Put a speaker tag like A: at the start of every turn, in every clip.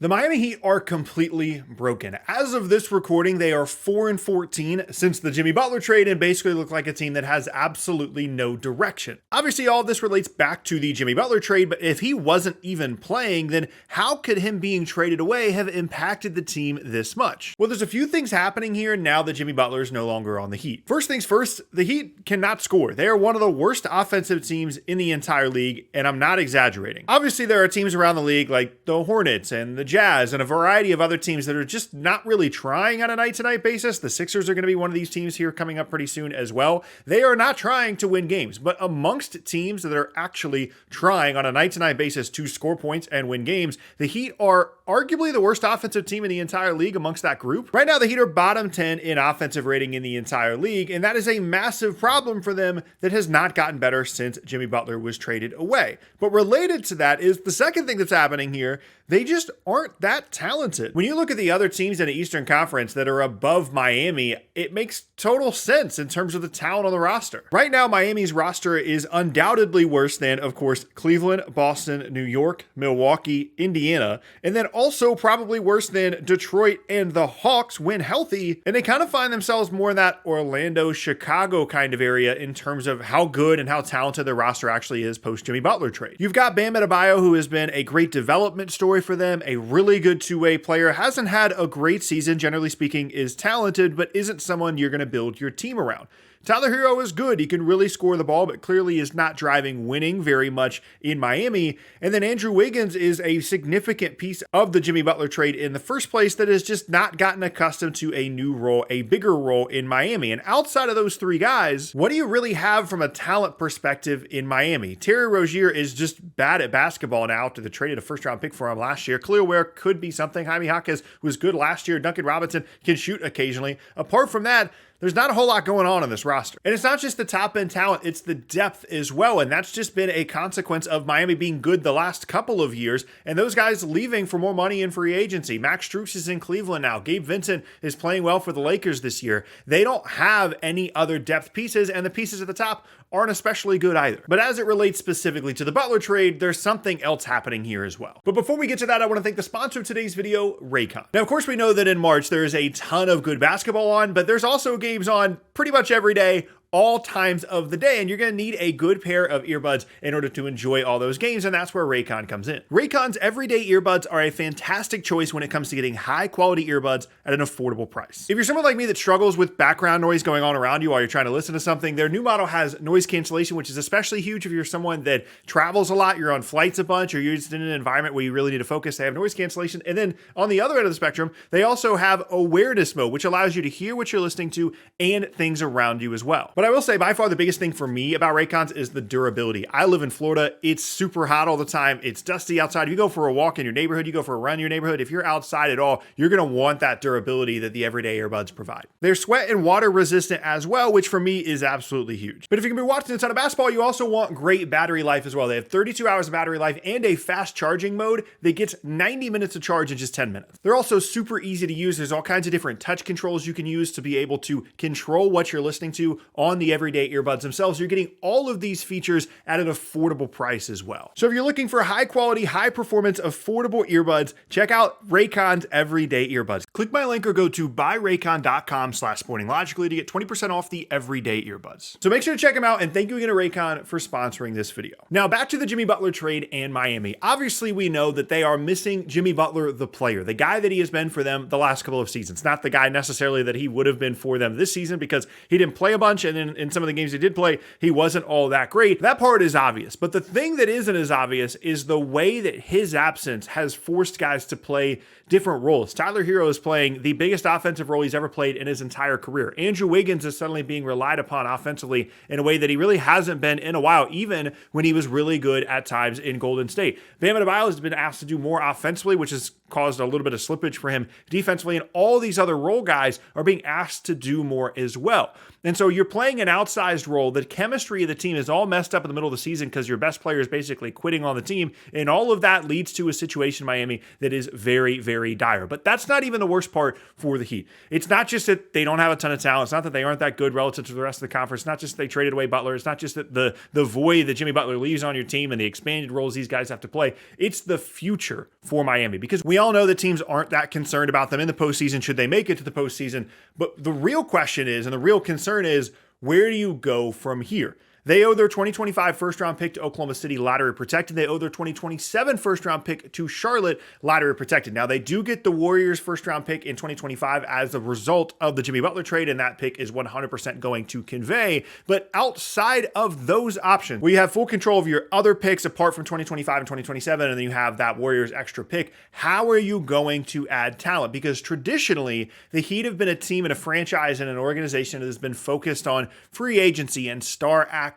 A: The Miami Heat are completely broken. As of this recording, they are 4-14 since the Jimmy Butler trade and basically look like a team that has absolutely no direction. Obviously, all of this relates back to the Jimmy Butler trade, but if he wasn't even playing, then how could him being traded away have impacted the team this much? Well, there's a few things happening here now that Jimmy Butler is no longer on the Heat. First things first, the Heat cannot score. They are one of the worst offensive teams in the entire league, and I'm not exaggerating. Obviously, there are teams around the league like the Hornets and the Jazz and a variety of other teams that are just not really trying on a night-to-night basis. The Sixers are going to be one of these teams here coming up pretty soon as well. They are not trying to win games, but amongst teams that are actually trying on a night-to-night basis to score points and win games, the Heat are arguably the worst offensive team in the entire league amongst that group. Right now, the Heat are bottom 10 in offensive rating in the entire league, and that is a massive problem for them that has not gotten better since Jimmy Butler was traded away. But related to that is the second thing that's happening here. They just aren't that talented. When you look at the other teams in the Eastern Conference that are above Miami, it makes total sense in terms of the talent on the roster. Right now, Miami's roster is undoubtedly worse than, of course, Cleveland, Boston, New York, Milwaukee, Indiana, and then also probably worse than Detroit and the Hawks when healthy. And they kind of find themselves more in that Orlando, Chicago kind of area in terms of how good and how talented the roster actually is post Jimmy Butler trade. You've got Bam Adebayo, who has been a great development story for them, a really good two-way player, hasn't had a great season, generally speaking, is talented, but isn't someone you're going to build your team around. Tyler Hero is good. He can really score the ball, but clearly is not driving winning very much in Miami. And then Andrew Wiggins is a significant piece of the Jimmy Butler trade in the first place that has just not gotten accustomed to a new role, a bigger role in Miami. And outside of those three guys, what do you really have from a talent perspective in Miami? Terry Rozier is just bad at basketball now after the traded a first-round pick for him last year. Khalil Ware could be something. Jaime Jaquez was good last year. Duncan Robinson can shoot occasionally. Apart from that, there's not a whole lot going on in this roster. And it's not just the top end talent, it's the depth as well. And that's just been a consequence of Miami being good the last couple of years and those guys leaving for more money in free agency. Max Strus is in Cleveland now. Gabe Vincent is playing well for the Lakers this year. They don't have any other depth pieces, and the pieces at the top aren't especially good either. But as it relates specifically to the Butler trade, there's something else happening here as well. But before we get to that, I want to thank the sponsor of today's video, Raycon. Now, of course, we know that in March, there is a ton of good basketball on, but there's also games on pretty much every day, all times of the day, and you're going to need a good pair of earbuds in order to enjoy all those games, and that's where Raycon comes in. Raycon's everyday earbuds are a fantastic choice when it comes to getting high quality earbuds at an affordable price. If you're someone like me that struggles with background noise going on around you while you're trying to listen to something, their new model has noise cancellation, which is especially huge if you're someone that travels a lot, you're on flights a bunch, or you're just in an environment where you really need to focus. They have noise cancellation. And then on the other end of the spectrum, they also have awareness mode, which allows you to hear what you're listening to and things around you as well. But I will say, by far the biggest thing for me about Raycons is the durability. I live in Florida. It's super hot all the time. It's dusty outside. If you go for a walk in your neighborhood, you go for a run in your neighborhood, if you're outside at all, you're going to want that durability that the everyday earbuds provide. They're sweat and water resistant as well, which for me is absolutely huge. But if you're going to be watching a ton of basketball, you also want great battery life as well. They have 32 hours of battery life and a fast charging mode that gets 90 minutes of charge in just 10 minutes. They're also super easy to use. There's all kinds of different touch controls you can use to be able to control what you're listening to on the everyday earbuds themselves. You're getting all of these features at an affordable price as well. So if you're looking for high quality, high performance, affordable earbuds, check out Raycon's everyday earbuds. Click my link or go to buyraycon.com/sportinglogically to get 20% off the everyday earbuds. So make sure to check them out, and thank you again to Raycon for sponsoring this video. Now back to the Jimmy Butler trade and Miami. Obviously we know that they are missing Jimmy Butler, the player, the guy that he has been for them the last couple of seasons. Not the guy necessarily that he would have been for them this season because he didn't play a bunch, and in some of the games he did play, he wasn't all that great. That part is obvious. But the thing that isn't as obvious is the way that his absence has forced guys to play different roles. Tyler Hero is playing the biggest offensive role he's ever played in his entire career. Andrew Wiggins is suddenly being relied upon offensively in a way that he really hasn't been in a while, even when he was really good at times in Golden State. Bam Adebayo has been asked to do more offensively, which has caused a little bit of slippage for him defensively, and all these other role guys are being asked to do more as well. And so you're playing an outsized role. The chemistry of the team is all messed up in the middle of the season because your best player is basically quitting on the team, and all of that leads to a situation in Miami that is very, very dire. But that's not even the worst part for the Heat. It's not just that they don't have a ton of talent. It's not that they aren't that good relative to the rest of the conference. It's not just that they traded away Butler. It's not just that the void that Jimmy Butler leaves on your team and the expanded roles these guys have to play. It's the future for Miami, because we all know that teams aren't that concerned about them in the postseason should they make it to the postseason. But the real question is, and the real concern is, where do you go from here? They owe their 2025 first-round pick to Oklahoma City, lottery protected. They owe their 2027 first-round pick to Charlotte, lottery protected. Now, they do get the Warriors' first-round pick in 2025 as a result of the Jimmy Butler trade, and that pick is 100% going to convey. But outside of those options, where you have full control of your other picks apart from 2025 and 2027, and then you have that Warriors extra pick, how are you going to add talent? Because traditionally, the Heat have been a team and a franchise and an organization that has been focused on free agency and star acquisitions.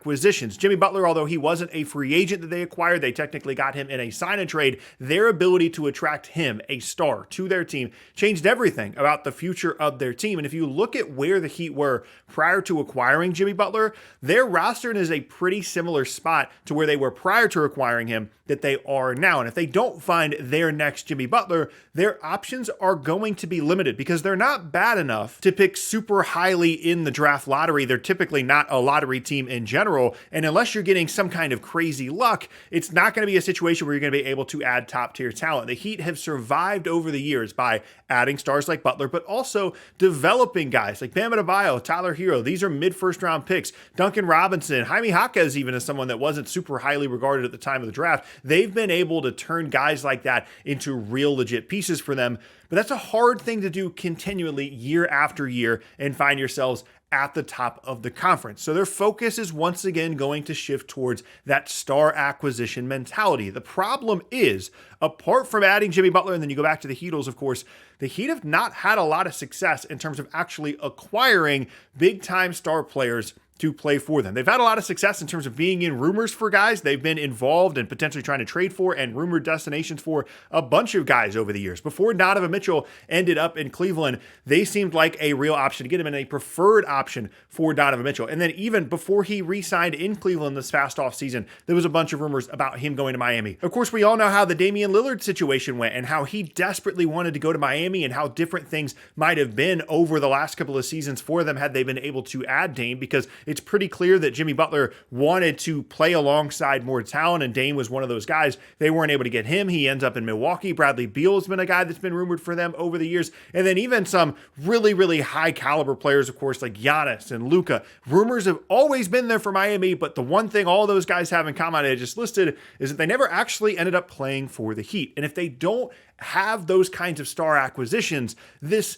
A: Jimmy Butler, although he wasn't a free agent that they acquired, they technically got him in a sign and trade. Their ability to attract him, a star, to their team changed everything about the future of their team. And if you look at where the Heat were prior to acquiring Jimmy Butler, their roster is a pretty similar spot to where they were prior to acquiring him that they are now. And if they don't find their next Jimmy Butler, their options are going to be limited because they're not bad enough to pick super highly in the draft lottery. They're typically not a lottery team in general. And unless you're getting some kind of crazy luck, it's not going to be a situation where you're going to be able to add top tier talent. The Heat have survived over the years by adding stars like Butler, but also developing guys like Bam Adebayo, Tyler Hero. These are mid first round picks. Duncan Robinson, Jaime Jaquez even is someone that wasn't super highly regarded at the time of the draft. They've been able to turn guys like that into real legit pieces for them. But that's a hard thing to do continually year after year and find yourselves at the top of the conference. So their focus is once again going to shift towards that star acquisition mentality. The problem is, apart from adding Jimmy Butler, and then you go back to the Heatles, of course, the Heat have not had a lot of success in terms of actually acquiring big-time star players to play for them. They've had a lot of success in terms of being in rumors for guys. They've been involved in potentially trying to trade for and rumored destinations for a bunch of guys over the years. Before Donovan Mitchell ended up in Cleveland, they seemed like a real option to get him and a preferred option for Donovan Mitchell. And then even before he re-signed in Cleveland this past offseason, there was a bunch of rumors about him going to Miami. Of course, we all know how the Damian Lillard situation went and how he desperately wanted to go to Miami and how different things might have been over the last couple of seasons for them had they been able to add Dame, because it's pretty clear that Jimmy Butler wanted to play alongside more talent, and Dame was one of those guys. They weren't able to get him. He ends up in Milwaukee. Bradley Beal has been a guy that's been rumored for them over the years. And then even some really, really high caliber players, of course, like Giannis and Luka. Rumors have always been there for Miami, but the one thing all those guys have in common I just listed is that they never actually ended up playing for the Heat. And if they don't have those kinds of star acquisitions, this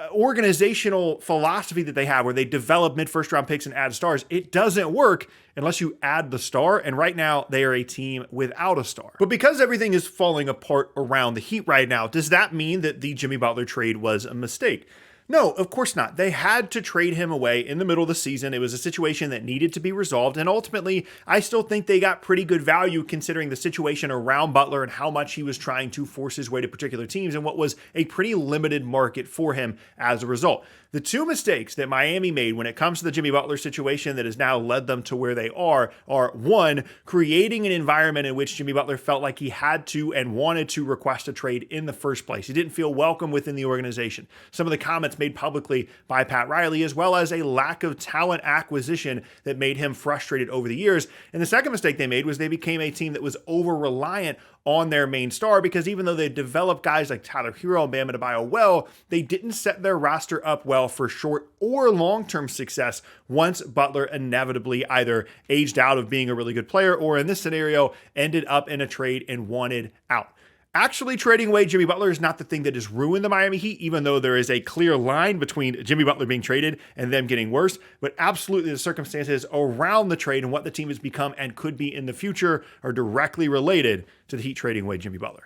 A: organizational philosophy that they have where they develop mid-first round picks and add stars, it doesn't work unless you add the star. And right now they are a team without a star. But because everything is falling apart around the Heat right now, does that mean that the Jimmy Butler trade was a mistake? No, of course not. They had to trade him away in the middle of the season. It was a situation that needed to be resolved. And ultimately, I still think they got pretty good value considering the situation around Butler and how much he was trying to force his way to particular teams and what was a pretty limited market for him as a result. The two mistakes that Miami made when it comes to the Jimmy Butler situation that has now led them to where they are one, creating an environment in which Jimmy Butler felt like he had to and wanted to request a trade in the first place. He didn't feel welcome within the organization. Some of the comments made publicly by Pat Riley, as well as a lack of talent acquisition that made him frustrated over the years. And the second mistake they made was they became a team that was over-reliant on their main star, because even though they developed guys like Tyler Hero and Bam Adebayo well, they didn't set their roster up well for short or long-term success once Butler inevitably either aged out of being a really good player or in this scenario ended up in a trade and wanted out. Actually trading away Jimmy Butler is not the thing that has ruined the Miami Heat, even though there is a clear line between Jimmy Butler being traded and them getting worse. But absolutely the circumstances around the trade and what the team has become and could be in the future are directly related to the Heat trading away Jimmy Butler.